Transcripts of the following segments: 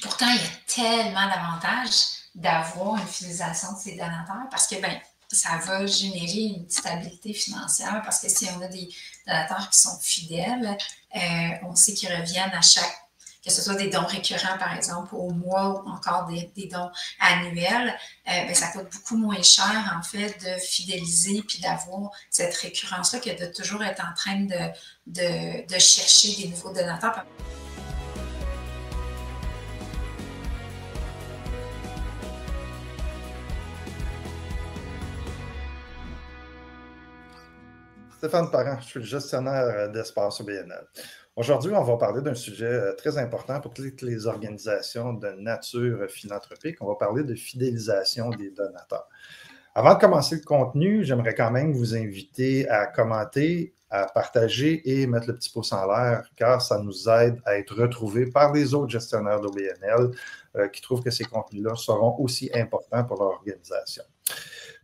Pourtant, il y a tellement d'avantages d'avoir une fidélisation de ces donateurs parce que, ben, ça va générer une stabilité financière parce que si on a des donateurs qui sont fidèles, on sait qu'ils reviennent à chaque, que ce soit des dons récurrents, par exemple, au mois ou encore des dons annuels, ben, ça coûte beaucoup moins cher, en fait, de fidéliser puis d'avoir cette récurrence-là que de toujours être en train de chercher des nouveaux donateurs. Stéphane Parent, je suis le gestionnaire d'Espace BNL. Aujourd'hui, on va parler d'un sujet très important pour toutes les organisations de nature philanthropique. On va parler de fidélisation des donateurs. Avant de commencer le contenu, j'aimerais quand même vous inviter à commenter, à partager et mettre le petit pouce en l'air, car ça nous aide à être retrouvés par les autres gestionnaires d'OBNL qui trouvent que ces contenus-là seront aussi importants pour leur organisation.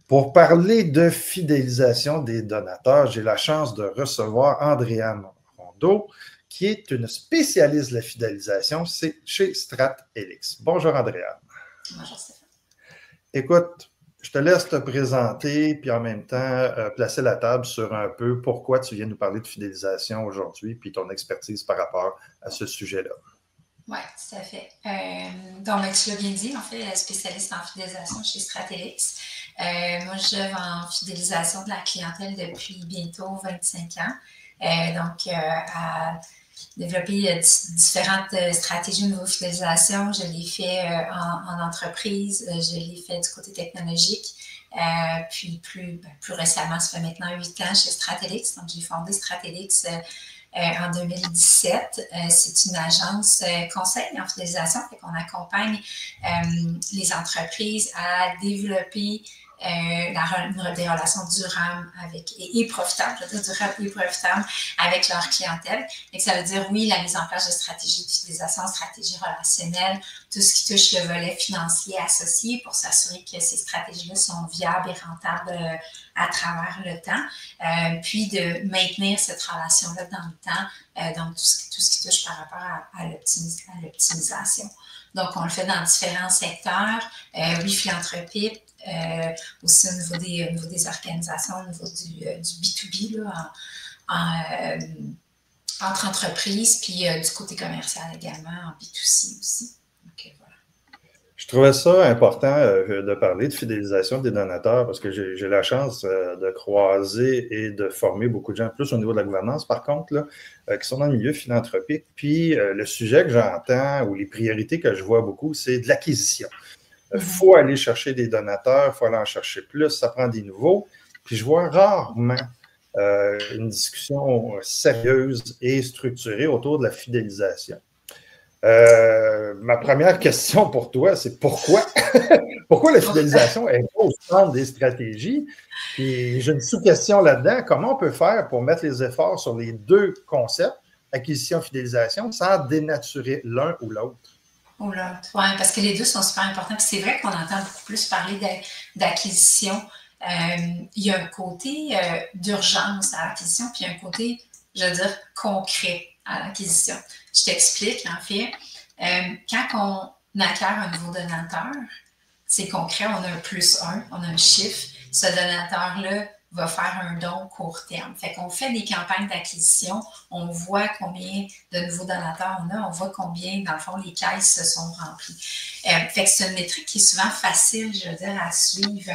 Pour parler de fidélisation des donateurs, j'ai la chance de recevoir Andréane Rondeau, qui est une spécialiste de la fidélisation chez StratHelix. Bonjour Andréane. Bonjour Stéphane. Écoute, je te laisse te présenter, puis en même temps, placer la table sur un peu pourquoi tu viens nous parler de fidélisation aujourd'hui, puis ton expertise par rapport à ce sujet-là. Oui, tout à fait. Donc, tu l'as bien dit, en fait, spécialiste en fidélisation chez StratHelix. Moi, j'œuvre en fidélisation de la clientèle depuis bientôt 25 ans. À développer différentes stratégies au niveau de fidélisation. Je l'ai fait en entreprise, je l'ai fait du côté technologique. Puis plus récemment, ça fait maintenant 8 ans chez StratHelix. Donc, j'ai fondé StratHelix en 2017. C'est une agence conseil en fidélisation, fait qu'on accompagne les entreprises à développer des relations durables et profitables, je veux dire durables et profitables avec leur clientèle. Et ça veut dire, oui, la mise en place de stratégies d'utilisation, stratégies relationnelles, tout ce qui touche le volet financier associé pour s'assurer que ces stratégies-là sont viables et rentables à travers le temps, puis de maintenir cette relation-là dans le temps, donc tout ce qui touche par rapport à l'optimisation. Donc, on le fait dans différents secteurs, oui, philanthropique, aussi au niveau des organisations, au niveau du B2B, là, entre entreprises, puis du côté commercial également, en B2C aussi. Donc, voilà. Je trouvais ça important de parler de fidélisation des donateurs parce que j'ai la chance de croiser et de former beaucoup de gens, plus au niveau de la gouvernance par contre, là, qui sont dans le milieu philanthropique. Puis le sujet que j'entends ou les priorités que je vois beaucoup, c'est de l'acquisition. Il faut aller chercher des donateurs, il faut aller en chercher plus, ça prend des nouveaux. Puis je vois rarement une discussion sérieuse et structurée autour de la fidélisation. Ma première question pour toi, c'est pourquoi? Pourquoi la fidélisation est au centre des stratégies? Puis j'ai une sous-question là-dedans. Comment on peut faire pour mettre les efforts sur les deux concepts, acquisition-fidélisation, sans dénaturer l'un ou l'autre? Ou l'autre, oui, parce que les deux sont super importants. Puis c'est vrai qu'on entend beaucoup plus parler d'acquisition. Il y a un côté d'urgence à l'acquisition, puis il y a un côté, je veux dire, concret à l'acquisition. Je t'explique, en fait. Quand on acquiert un nouveau donateur, c'est concret, on a un +1, on a un chiffre. Ce donateur-là va faire un don court terme. Fait qu'on fait des campagnes d'acquisition, on voit combien de nouveaux donateurs on a, on voit combien, dans le fond, les caisses se sont remplies. Fait que c'est une métrique qui est souvent facile, je veux dire, à suivre,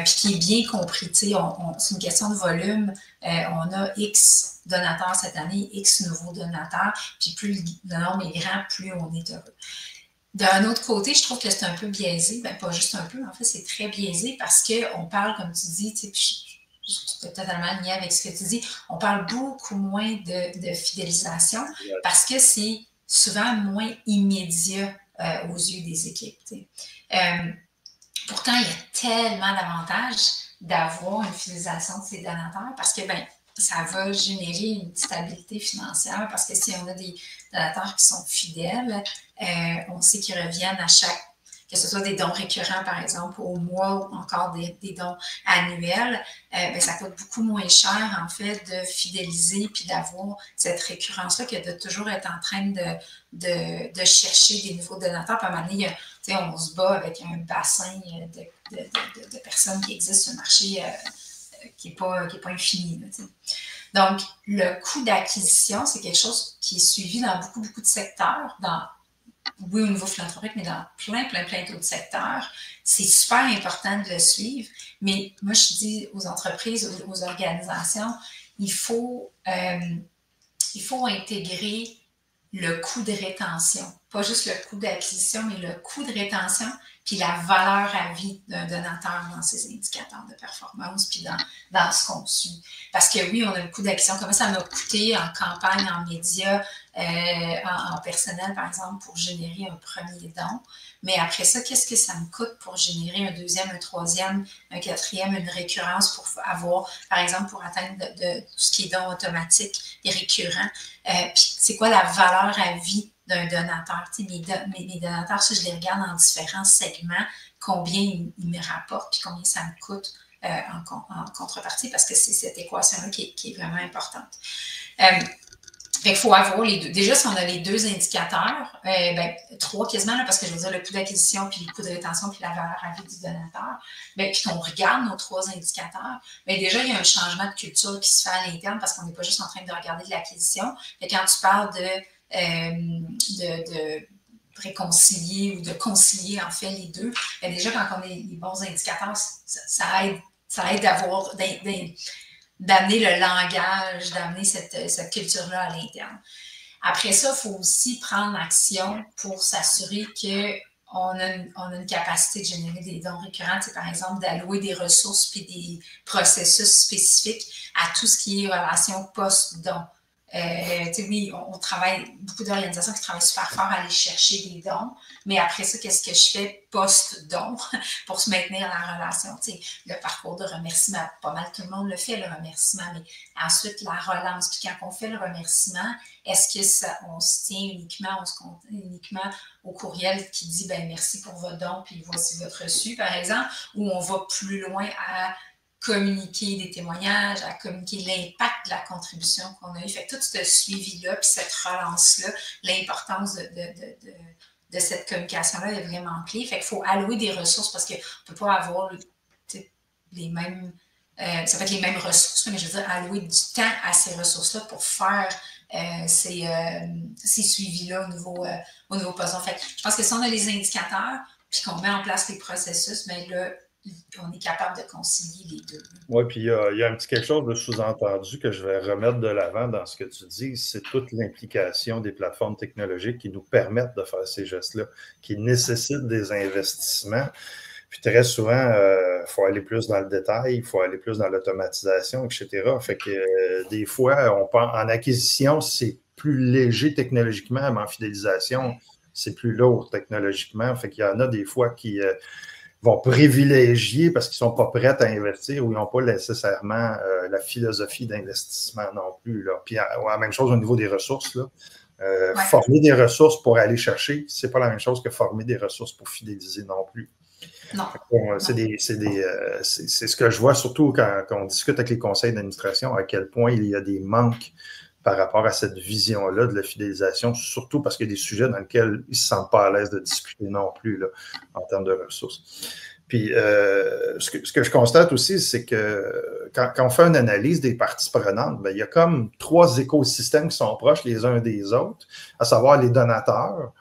puis qui est bien compris. C'est une question de volume. On a X donateurs cette année, X nouveaux donateurs, puis plus le nombre est grand, plus on est heureux. D'un autre côté, je trouve que c'est un peu biaisé, ben pas juste un peu, en fait, c'est très biaisé parce qu'on parle, comme tu dis, tu sais, puis je suis totalement alignée avec ce que tu dis, on parle beaucoup moins de fidélisation parce que c'est souvent moins immédiat aux yeux des équipes. Pourtant, il y a tellement d'avantages d'avoir une fidélisation de ces donateurs parce que, ben, ça va générer une stabilité financière parce que si on a des donateurs qui sont fidèles, on sait qu'ils reviennent à chaque, que ce soit des dons récurrents, par exemple, au mois ou encore des dons annuels, ben, ça coûte beaucoup moins cher, en fait, de fidéliser puis d'avoir cette récurrence-là que de toujours être en train de chercher des nouveaux donateurs. Puis à un moment donné, on se bat avec un bassin de personnes qui existent sur le marché qui n'est pas infini. Là, donc, le coût d'acquisition, c'est quelque chose qui est suivi dans beaucoup, beaucoup de secteurs, oui, au niveau philanthropique, mais dans plein d'autres secteurs. C'est super important de le suivre, mais moi, je dis aux entreprises, aux organisations, il faut intégrer le coût de rétention. Pas juste le coût d'acquisition, mais le coût de rétention, puis la valeur à vie d'un donateur dans ses indicateurs de performance, puis dans ce qu'on suit. Parce que oui, on a le coût d'acquisition. Comment ça m'a coûté en campagne, en médias, en personnel, par exemple, pour générer un premier don. Mais après ça, qu'est-ce que ça me coûte pour générer un deuxième, un troisième, un quatrième, une récurrence pour avoir, par exemple, pour atteindre de tout ce qui est don automatique et récurrent. Puis c'est quoi la valeur à vie d'un donateur? Mes donateurs, ça, je les regarde en différents segments, combien ils me rapportent, puis combien ça me coûte en contrepartie, parce que c'est cette équation-là qui est vraiment importante. Fait qu'il faut avoir les deux. Déjà, si on a les deux indicateurs, ben, trois quasiment, là, parce que je veux dire le coût d'acquisition, puis le coût de rétention, puis la valeur à vie du donateur, ben, puis qu'on regarde nos trois indicateurs, ben, déjà, il y a un changement de culture qui se fait à l'interne parce qu'on n'est pas juste en train de regarder de l'acquisition. Mais quand tu parles de réconcilier ou de concilier, en fait, les deux, ben, déjà, quand on a les bons indicateurs, ça aide d'avoir d'amener le langage, d'amener cette culture-là à l'interne. Après ça, il faut aussi prendre action pour s'assurer qu'on a une capacité de générer des dons récurrents, par exemple, d'allouer des ressources puis des processus spécifiques à tout ce qui est relation post-don. Oui, on travaille, beaucoup d'organisations qui travaillent super fort à aller chercher des dons, mais après ça, qu'est-ce que je fais post-don pour se maintenir la relation? Le parcours de remerciement, pas mal tout le monde le fait, le remerciement, mais ensuite la relance. Puis quand on fait le remerciement, est-ce que on se tient uniquement au courriel qui dit ben merci pour votre don, puis voici votre reçu, par exemple, ou on va plus loin à communiquer des témoignages, à communiquer l'impact de la contribution qu'on a eu. Fait que tout ce suivi-là, puis cette relance-là, l'importance de cette communication-là est vraiment clé. Fait qu'il faut allouer des ressources parce qu'on ne peut pas avoir les mêmes... ça peut être les mêmes ressources, mais je veux dire, allouer du temps à ces ressources-là pour faire ces suivis-là au niveau poste. Fait que je pense que si on a les indicateurs, puis qu'on met en place les processus, bien là, on est capable de concilier les deux. Oui, puis il y a un petit quelque chose de sous-entendu que je vais remettre de l'avant dans ce que tu dis, c'est toute l'implication des plateformes technologiques qui nous permettent de faire ces gestes-là, qui nécessitent des investissements. Puis très souvent, il faut aller plus dans le détail, il faut aller plus dans l'automatisation, etc. Fait que des fois, on pense en acquisition, c'est plus léger technologiquement, mais en fidélisation, c'est plus lourd technologiquement. Fait qu'il y en a des fois qui vont privilégier parce qu'ils ne sont pas prêts à investir ou ils n'ont pas nécessairement la philosophie d'investissement non plus. Là. Puis la même chose au niveau des ressources. Là. Former des ressources pour aller chercher, ce n'est pas la même chose que former des ressources pour fidéliser non plus. Non. C'est ce que je vois surtout quand on discute avec les conseils d'administration, à quel point il y a des manques par rapport à cette vision-là de la fidélisation, surtout parce qu'il y a des sujets dans lesquels ils ne se sentent pas à l'aise de discuter non plus là, en termes de ressources. Puis, ce que je constate aussi, c'est que quand on fait une analyse des parties prenantes, bien, il y a comme trois écosystèmes qui sont proches les uns des autres, à savoir les donateurs,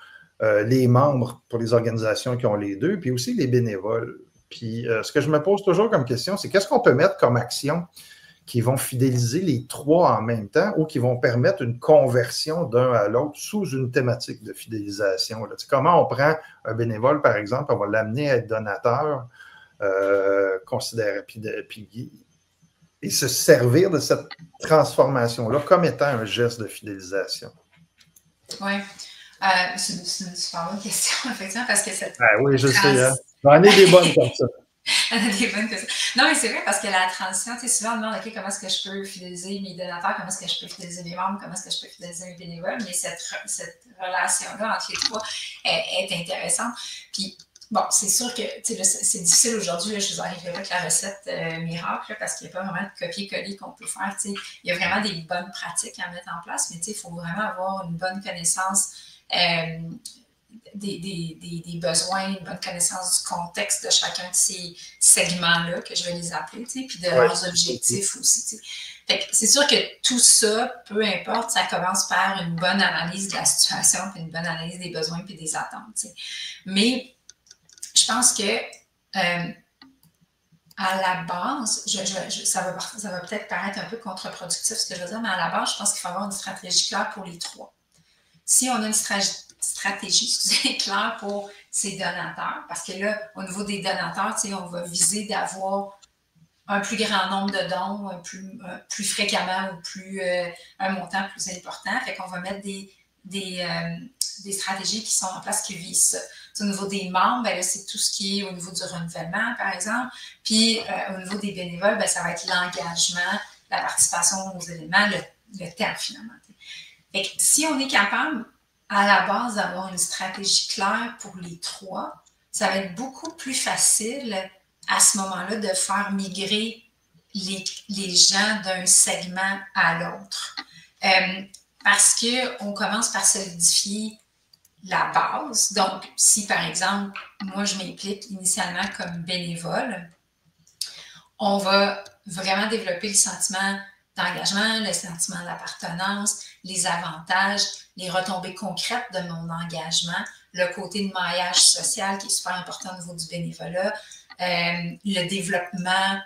les membres pour les organisations qui ont les deux, puis aussi les bénévoles. Puis, ce que je me pose toujours comme question, c'est qu'est-ce qu'on peut mettre comme action qui vont fidéliser les trois en même temps ou qui vont permettre une conversion d'un à l'autre sous une thématique de fidélisation. Là. Comment on prend un bénévole, par exemple, on va l'amener à être donateur, et se servir de cette transformation-là comme étant un geste de fidélisation. Oui. C'est une super bonne question, effectivement, parce que cette... oui, je sais. Hein? J'en ai des bonnes comme ça. Des bonnes questions. Non, mais c'est vrai parce que la transition, tu sais, souvent on demande, OK, comment est-ce que je peux fidéliser mes donateurs, comment est-ce que je peux fidéliser mes membres, comment est-ce que je peux fidéliser mes bénévoles, mais cette relation-là entre les trois est intéressante. Puis, bon, c'est sûr que c'est difficile aujourd'hui. Je vous arriverai avec la recette miracle là, parce qu'il n'y a pas vraiment de copier-coller qu'on peut faire. Il y a vraiment des bonnes pratiques à mettre en place, mais il faut vraiment avoir une bonne connaissance des besoins, une bonne connaissance du contexte de chacun de ces segments-là, que je vais les appeler, puis de leurs objectifs aussi. C'est sûr que tout ça, peu importe, ça commence par une bonne analyse de la situation, puis une bonne analyse des besoins puis des attentes. T'sais. Mais je pense que à la base, ça va peut-être paraître un peu contre-productif ce que je veux dire, mais à la base, je pense qu'il faut avoir une stratégie claire pour les trois. Si on a une stratégie claire pour ces donateurs, parce que là, au niveau des donateurs, on va viser d'avoir un plus grand nombre de dons plus fréquemment ou un montant plus important. Fait qu'on va mettre des stratégies qui sont en place qui visent ça. Au niveau des membres, ben c'est tout ce qui est au niveau du renouvellement, par exemple. Puis au niveau des bénévoles, ben, ça va être l'engagement, la participation aux événements, le temps finalement. Fait que si on est capable, à la base, d'avoir une stratégie claire pour les trois, ça va être beaucoup plus facile à ce moment-là de faire migrer les gens d'un segment à l'autre. Parce qu'on commence par solidifier la base. Donc, si par exemple, moi je m'implique initialement comme bénévole, on va vraiment développer le sentiment d'engagement, le sentiment d'appartenance, les avantages, les retombées concrètes de mon engagement, le côté de maillage social qui est super important au niveau du bénévolat, le développement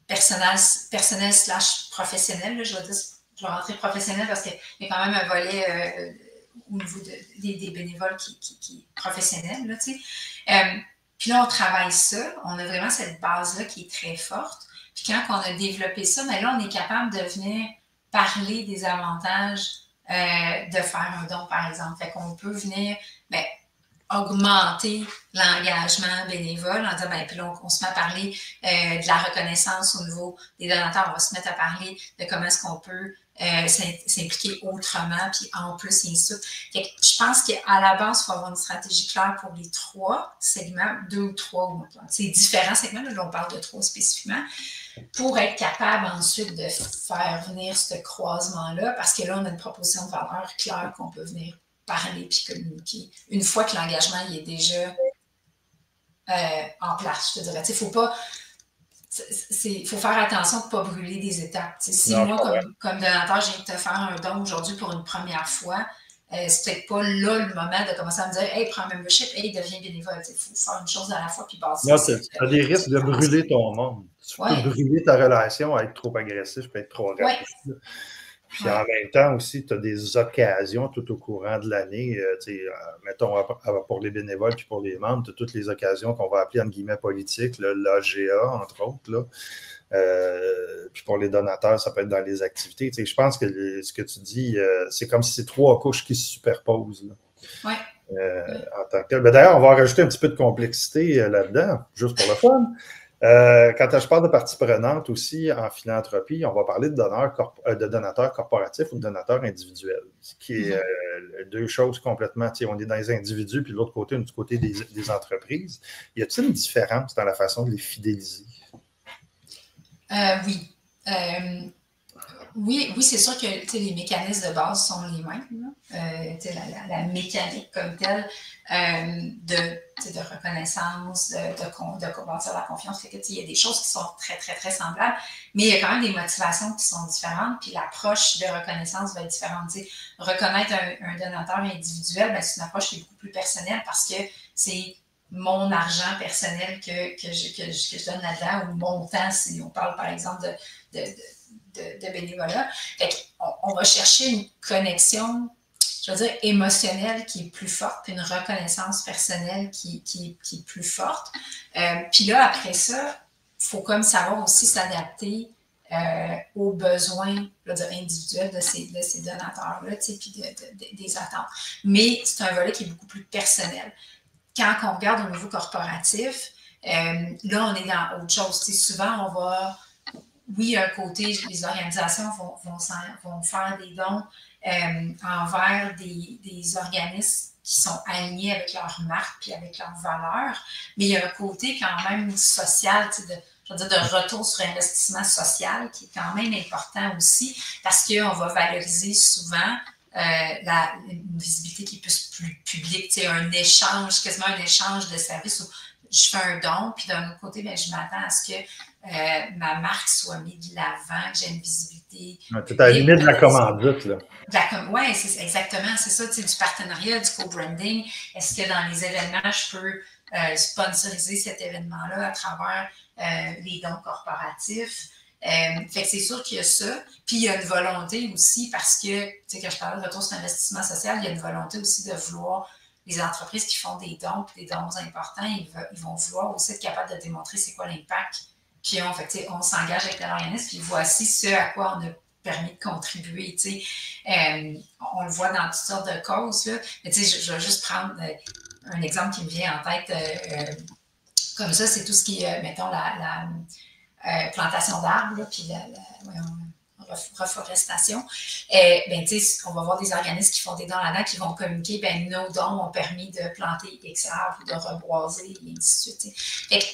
personnel / professionnel. Là, je vais rentrer professionnel parce qu'il y a quand même un volet au niveau des bénévoles qui est professionnel. Là, puis là, on travaille ça. On a vraiment cette base-là qui est très forte. Puis quand on a développé ça, mais là, on est capable de venir parler des avantages de faire un don, par exemple. Fait qu'on peut venir augmenter l'engagement bénévole en disant, puis là, on se met à parler de la reconnaissance au niveau des donateurs. On va se mettre à parler de comment est-ce qu'on peut s'impliquer autrement, puis en plus, et ainsi de suite. Je pense qu'à la base, il faut avoir une stratégie claire pour les trois segments, 2 ou 3, c'est différents segments, là on parle de 3 spécifiquement, pour être capable ensuite de faire venir ce croisement-là, parce que là, on a une proposition de valeur claire qu'on peut venir parler puis communiquer. Une fois que l'engagement il est déjà en place, je te dirais. Il faut pas... Il faut faire attention de ne pas brûler des étapes. T'sais, si non, moi, comme donateur, j'ai te faire un don aujourd'hui pour une première fois, c'est peut-être pas là le moment de commencer à me dire « Hey, prends un membership, hey, deviens bénévole. » Il faut faire une chose à la fois puis bâtir. Non, tu as des risques de brûler ton monde. Tu peux brûler ta relation à être trop agressif, peut être trop rapide. Puis en même temps aussi, tu as des occasions tout au courant de l'année. Mettons, pour les bénévoles puis pour les membres, tu as toutes les occasions qu'on va appeler, entre guillemets, politiques, l'AGA, entre autres. Là. Puis pour les donateurs, ça peut être dans les activités. Je pense que ce que tu dis, c'est comme si c'est 3 couches qui se superposent. Oui. En tant que tel. D'ailleurs, on va rajouter un petit peu de complexité là-dedans, juste pour le fun. Quand je parle de parties prenantes aussi en philanthropie, on va parler de donateurs corporatifs ou de donateurs individuels, ce qui est 2 choses complètement, on est dans les individus, puis de l'autre côté, du côté des entreprises. Y a-t-il une différence dans la façon de les fidéliser? Oui. Oui, c'est sûr que les mécanismes de base sont les mêmes. La mécanique comme telle de reconnaissance, de bâtir la confiance, il y a des choses qui sont très, très, très semblables, mais il y a quand même des motivations qui sont différentes, puis l'approche de reconnaissance va être différente. Reconnaître un donateur individuel, c'est une approche qui est beaucoup plus personnelle parce que c'est mon argent personnel que je donne là-dedans, ou mon temps, si on parle par exemple de bénévolat. On va chercher une connexion, je veux dire, émotionnelle qui est plus forte, puis une reconnaissance personnelle qui est plus forte. Puis là, après ça, il faut comme savoir aussi s'adapter aux besoins individuels de ces donateurs-là, puis des attentes. Mais c'est un volet qui est beaucoup plus personnel. Quand on regarde au niveau corporatif, là, on est dans autre chose. Souvent, on va... Oui, un côté, les organisations vont faire des dons envers des organismes qui sont alignés avec leur marque puis avec leurs valeurs. Mais il y a un côté quand même social, je veux dire, de retour sur investissement social qui est quand même important aussi parce qu'on va valoriser souvent une visibilité qui est plus publique, un échange, quasiment un échange de services où je fais un don, puis d'un autre côté, bien, je m'attends à ce que ma marque soit mise de l'avant, que j'ai une visibilité. Tu es à la limite de la commandite, là. Oui, c'est exactement, c'est ça, du partenariat, du co-branding. Est-ce que dans les événements, je peux sponsoriser cet événement-là à travers les dons corporatifs? Fait que c'est sûr qu'il y a ça. Puis il y a une volonté aussi parce que, tu sais, quand je parlais de retour sur investissement social, il y a une volonté aussi de vouloir, les entreprises qui font des dons, des dons importants, ils vont vouloir aussi être capables de démontrer c'est quoi l'impact qu'ils ont. Fait que, on s'engage avec l'organisme, puis voici ce à quoi on a permis de contribuer. On le voit dans toutes sortes de causes. Là. Mais je vais juste prendre un exemple qui me vient en tête comme ça, c'est tout ce qui est, mettons, la plantation d'arbres, puis reforestation. On va voir des organismes qui font des dons là-dedans, qui vont communiquer, nos dons ont permis de planter X arbres, de reboiser, et ainsi de suite.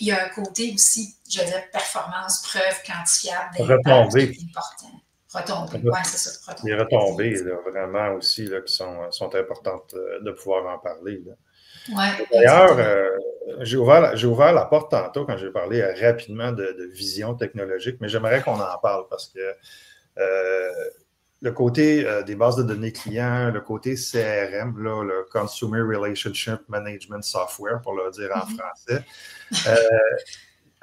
Il y a un côté aussi, je veux dire, performance, preuve quantifiable d'impact qui est important. Retombées, oui, c'est ça. Les retombées, là, vraiment aussi, là, qui sont importantes de pouvoir en parler. Ouais, d'ailleurs, j'ai ouvert la porte tantôt quand j'ai parlé rapidement de vision technologique, mais j'aimerais qu'on en parle parce que le côté des bases de données clients, le côté CRM, là, le Consumer Relationship Management Software, pour le dire en français,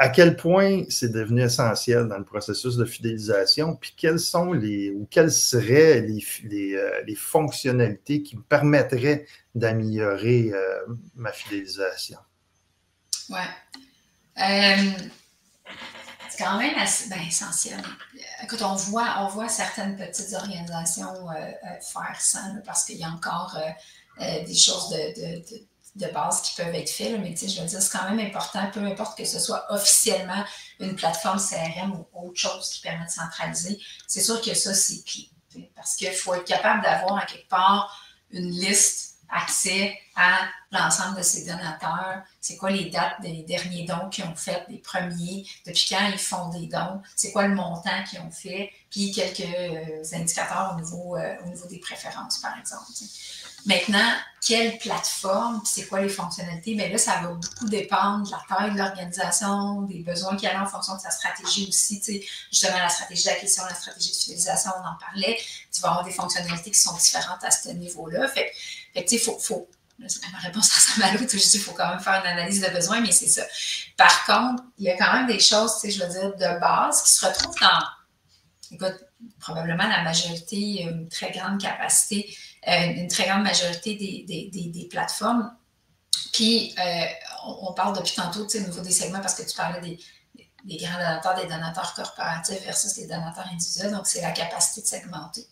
à quel point c'est devenu essentiel dans le processus de fidélisation, puis quelles seraient les fonctionnalités qui me permettraient d'améliorer ma fidélisation? Oui. C'est quand même assez essentiel. Écoute, on voit certaines petites organisations faire ça, là, parce qu'il y a encore des choses de base qui peuvent être faites, mais je veux dire, c'est quand même important, peu importe que ce soit officiellement une plateforme CRM ou autre chose qui permet de centraliser, c'est sûr que ça, c'est clé. Parce qu'il faut être capable d'avoir à quelque part une liste accès à l'ensemble de ces donateurs. C'est quoi les dates des derniers dons qu'ils ont fait, des premiers, depuis quand ils font des dons, c'est quoi le montant qu'ils ont fait, puis quelques indicateurs au niveau des préférences, par exemple. Maintenant, quelle plateforme, c'est quoi les fonctionnalités? Bien là, ça va beaucoup dépendre de la taille de l'organisation, des besoins qu'il y a en fonction de sa stratégie aussi. Justement, la stratégie d'acquisition, la stratégie de fidélisation, on en parlait. Tu vas avoir des fonctionnalités qui sont différentes à ce niveau-là. Fait que faut ma réponse ressemble à l'autre. Je dis qu'il faut quand même faire une analyse de besoin, mais c'est ça. Par contre, il y a quand même des choses, je veux dire, de base qui se retrouvent dans, écoute, probablement la majorité, une très grande capacité, une très grande majorité des plateformes. Puis, on parle depuis tantôt, au niveau des segments, parce que tu parlais des grands donateurs, des donateurs corporatifs versus les donateurs individuels. Donc, c'est la capacité de segmenter.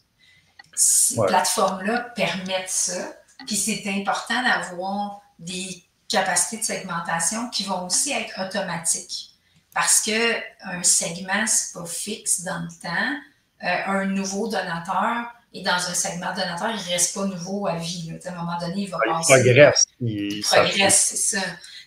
Ces plateformes-là permettent ça. Puis, c'est important d'avoir des capacités de segmentation qui vont aussi être automatiques. Parce qu'un segment, c'est pas fixe dans le temps. Un nouveau donateur est dans un segment donateur, il ne reste pas nouveau à vie. Là. À un moment donné, il va passer. Il progresse, c'est ça.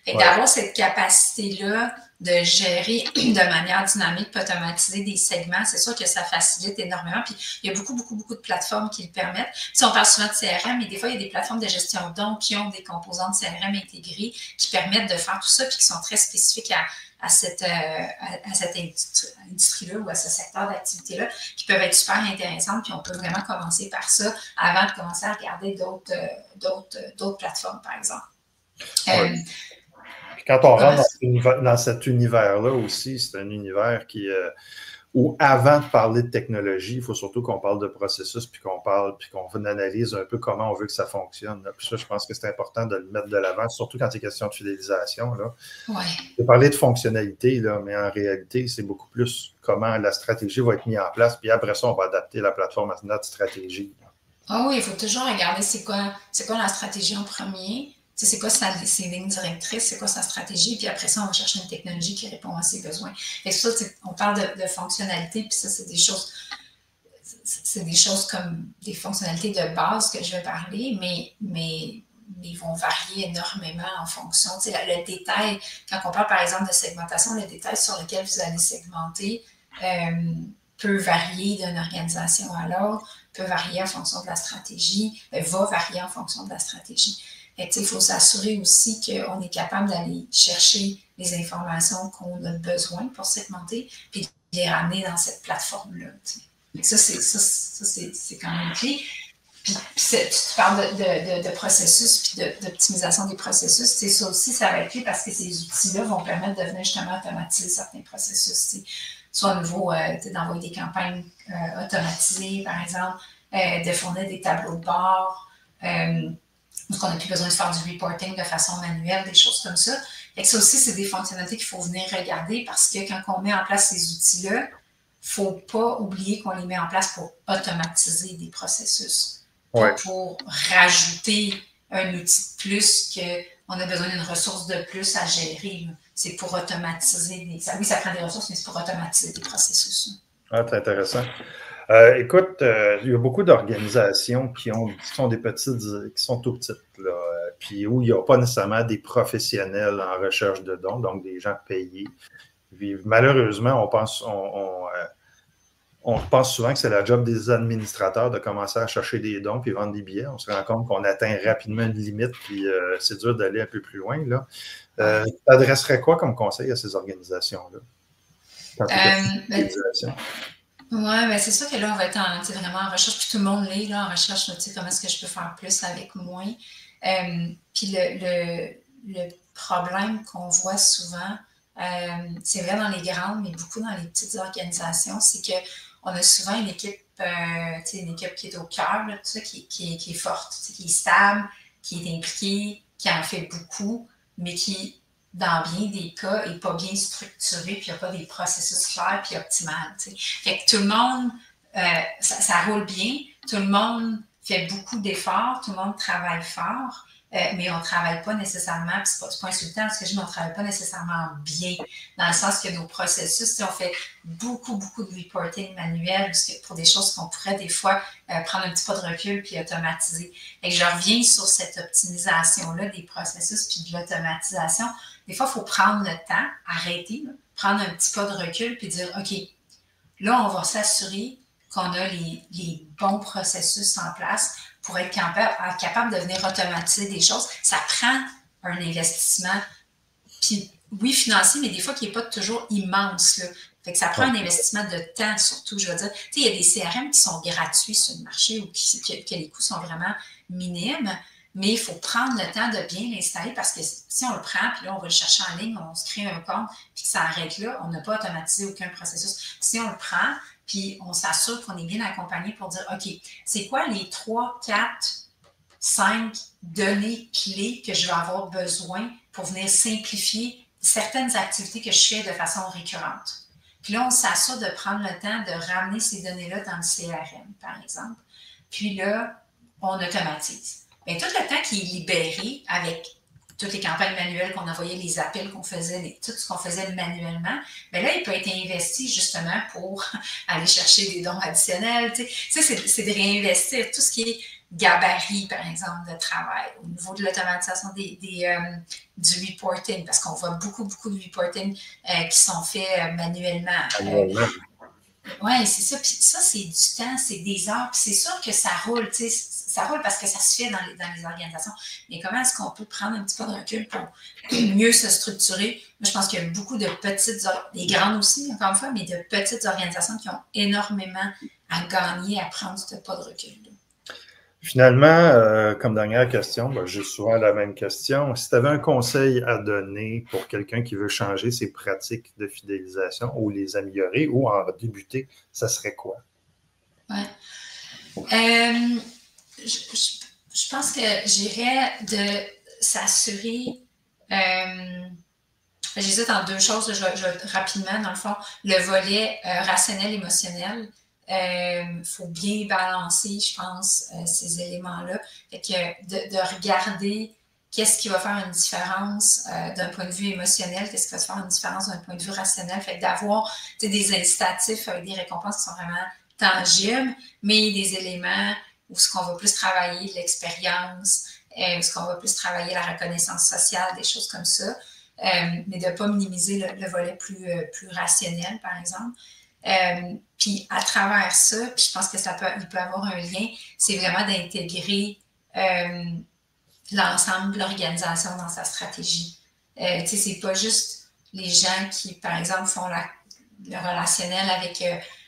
Fait d'avoir cette capacité-là de gérer de manière dynamique et automatisée des segments, c'est sûr que ça facilite énormément. Puis il y a beaucoup de plateformes qui le permettent. Si on parle souvent de CRM, mais des fois, il y a des plateformes de gestion de dons qui ont des composantes CRM intégrées qui permettent de faire tout ça puis qui sont très spécifiques à cette industrie-là ou à ce secteur d'activité-là, qui peuvent être super intéressantes, puis on peut vraiment commencer par ça avant de commencer à regarder d'autres plateformes, par exemple. Quand on rentre dans cet univers-là aussi, c'est un univers où avant de parler de technologie, il faut surtout qu'on parle de processus, puis qu'on analyse un peu comment on veut que ça fonctionne. Puis ça, je pense que c'est important de le mettre de l'avant, surtout quand c'est question de fidélisation. Là. Ouais. Je vais parler de fonctionnalité, là, mais en réalité, c'est beaucoup plus comment la stratégie va être mise en place, puis après ça, on va adapter la plateforme à notre stratégie. Ah oui, il faut toujours regarder c'est quoi la stratégie en premier. C'est quoi ses lignes directrices, c'est quoi sa stratégie, puis après ça, on va chercher une technologie qui répond à ses besoins. Et ça, on parle de fonctionnalités, puis ça, c'est des choses comme des fonctionnalités de base que je vais parler, mais ils vont varier énormément en fonction. Tu sais, le détail, quand on parle par exemple de segmentation, le détail sur lequel vous allez segmenter peut varier d'une organisation à l'autre, peut varier en fonction de la stratégie, va varier en fonction de la stratégie. Il faut s'assurer aussi qu'on est capable d'aller chercher les informations qu'on a besoin pour segmenter, puis de les ramener dans cette plateforme-là. Ça, c'est quand même clé. Puis tu parles de processus puis d'optimisation des processus. Ça aussi, ça va être clé parce que ces outils-là vont permettre de venir justement automatiser certains processus. Soit au niveau d'envoyer des campagnes automatisées, par exemple, de fournir des tableaux de bord, donc on n'a plus besoin de faire du reporting de façon manuelle, des choses comme ça. Et ça aussi, c'est des fonctionnalités qu'il faut venir regarder parce que quand on met en place ces outils-là, il ne faut pas oublier qu'on les met en place pour automatiser des processus. Pas pour rajouter un outil de plus qu'on a besoin d'une ressource de plus à gérer. C'est pour automatiser oui, ça prend des ressources, mais c'est pour automatiser des processus. Ah, c'est intéressant. Écoute, il y a beaucoup d'organisations qui sont des petites, qui sont tout petites, là, puis où il n'y a pas nécessairement des professionnels en recherche de dons, donc des gens payés. Puis, malheureusement, on pense souvent que c'est la job des administrateurs de commencer à chercher des dons puis vendre des billets. On se rend compte qu'on atteint rapidement une limite, puis c'est dur d'aller un peu plus loin. Tu adresserais quoi comme conseil à ces organisations-là? Oui, ben c'est sûr que là, on va être vraiment en recherche, puis tout le monde l'est là, en recherche, comment est-ce que je peux faire plus avec moins. Puis le problème qu'on voit souvent, c'est vrai dans les grandes, mais beaucoup dans les petites organisations, c'est qu'on a souvent une équipe qui est au cœur, là, tout ça, qui est forte, qui est stable, qui est impliquée, qui en fait beaucoup, mais qui, dans bien des cas, n'est pas bien structuré, puis il n'y a pas des processus clairs puis optimales. Fait que tout le monde, ça roule bien, tout le monde fait beaucoup d'efforts, tout le monde travaille fort, mais on ne travaille pas nécessairement, puis c'est pas insultant, parce que on ne travaille pas nécessairement bien, dans le sens que nos processus, on fait beaucoup de reporting manuel pour des choses qu'on pourrait des fois prendre un petit pas de recul puis automatiser. Et je reviens sur cette optimisation-là des processus puis de l'automatisation. Des fois, il faut prendre le temps, arrêter, là, prendre un petit pas de recul puis dire, OK, là, on va s'assurer qu'on a les bons processus en place pour être capable de venir automatiser des choses. Ça prend un investissement, puis oui, financier, mais des fois qui n'est pas toujours immense, là. Fait que ça prend un investissement de temps, surtout, je veux dire. Tu sais, il y a des CRM qui sont gratuits sur le marché ou que les coûts sont vraiment minimes, mais il faut prendre le temps de bien l'installer parce que si on le prend, puis là, on va le chercher en ligne, on se crée un compte, puis que ça arrête là, on n'a pas automatisé aucun processus. Si on le prend, puis on s'assure qu'on est bien accompagné pour dire, OK, c'est quoi les 3, 4, 5 données clés que je vais avoir besoin pour venir simplifier certaines activités que je fais de façon récurrente. Puis là, on s'assure de prendre le temps de ramener ces données-là dans le CRM, par exemple. Puis là, on automatise. Bien, tout le temps qui est libéré avec toutes les campagnes manuelles qu'on envoyait, les appels qu'on faisait, tout ce qu'on faisait manuellement, bien là, il peut être investi justement pour aller chercher des dons additionnels. Tu sais, c'est de réinvestir tout ce qui est gabarit, par exemple, de travail, au niveau de l'automatisation du reporting, parce qu'on voit beaucoup de reporting qui sont faits manuellement. Oui, c'est ça. Puis ça, c'est du temps, c'est des heures. Puis c'est sûr que ça roule, tu sais, ça roule parce que ça se fait dans les organisations. Mais comment est-ce qu'on peut prendre un petit peu de recul pour mieux se structurer? Moi, je pense qu'il y a beaucoup de petites, des grandes aussi, encore une fois, mais de petites organisations qui ont énormément à gagner à prendre ce pas de recul-là. Finalement, comme dernière question, j'ai souvent la même question. Si tu avais un conseil à donner pour quelqu'un qui veut changer ses pratiques de fidélisation ou les améliorer ou en débuter, ça serait quoi? Oui. Je pense que j'irais de s'assurer. J'hésite en deux choses. Je vais rapidement, dans le fond, le volet rationnel, émotionnel. Faut bien balancer, je pense, ces éléments-là. Fait que de regarder qu'est-ce qui va faire une différence d'un point de vue émotionnel, qu'est-ce qui va faire une différence d'un point de vue rationnel. Fait que d'avoir des incitatifs avec des récompenses qui sont vraiment tangibles, mais des éléments où ce qu'on va plus travailler, l'expérience, parce qu'on va plus travailler la reconnaissance sociale, des choses comme ça, mais de ne pas minimiser le volet plus rationnel, par exemple. Puis à travers ça, puis je pense que il peut avoir un lien, c'est vraiment d'intégrer l'ensemble de l'organisation dans sa stratégie. Tu sais, c'est pas juste les gens qui, par exemple, font le relationnel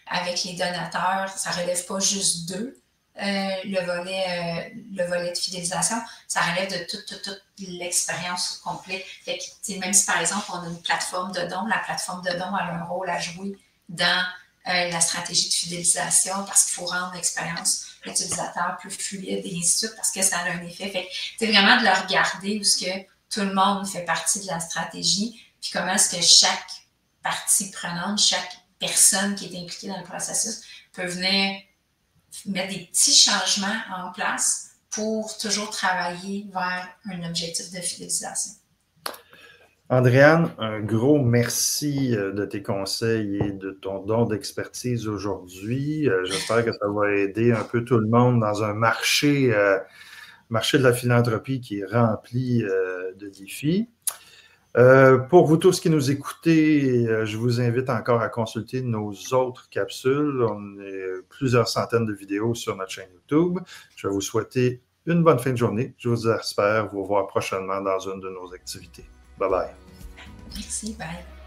avec les donateurs, ça relève pas juste d'eux, le volet de fidélisation, ça relève de toute l'expérience complète. Fait que, même si, par exemple, on a une plateforme de dons, la plateforme de dons a un rôle à jouer dans la stratégie de fidélisation parce qu'il faut rendre l'expérience utilisateur plus fluide et ainsi de suite parce que ça a un effet. Fait que c'est vraiment de le regarder où ce que tout le monde fait partie de la stratégie, puis comment est-ce que chaque partie prenante, chaque personne qui est impliquée dans le processus peut venir mettre des petits changements en place pour toujours travailler vers un objectif de fidélisation. Andréane, un gros merci de tes conseils et de ton don d'expertise aujourd'hui. J'espère que ça va aider un peu tout le monde dans un marché de la philanthropie qui est rempli de défis. Pour vous tous qui nous écoutez, je vous invite encore à consulter nos autres capsules. On a plusieurs centaines de vidéos sur notre chaîne YouTube. Je vais vous souhaiter une bonne fin de journée. Je vous espère vous voir prochainement dans une de nos activités. Bye bye. Merci, bye.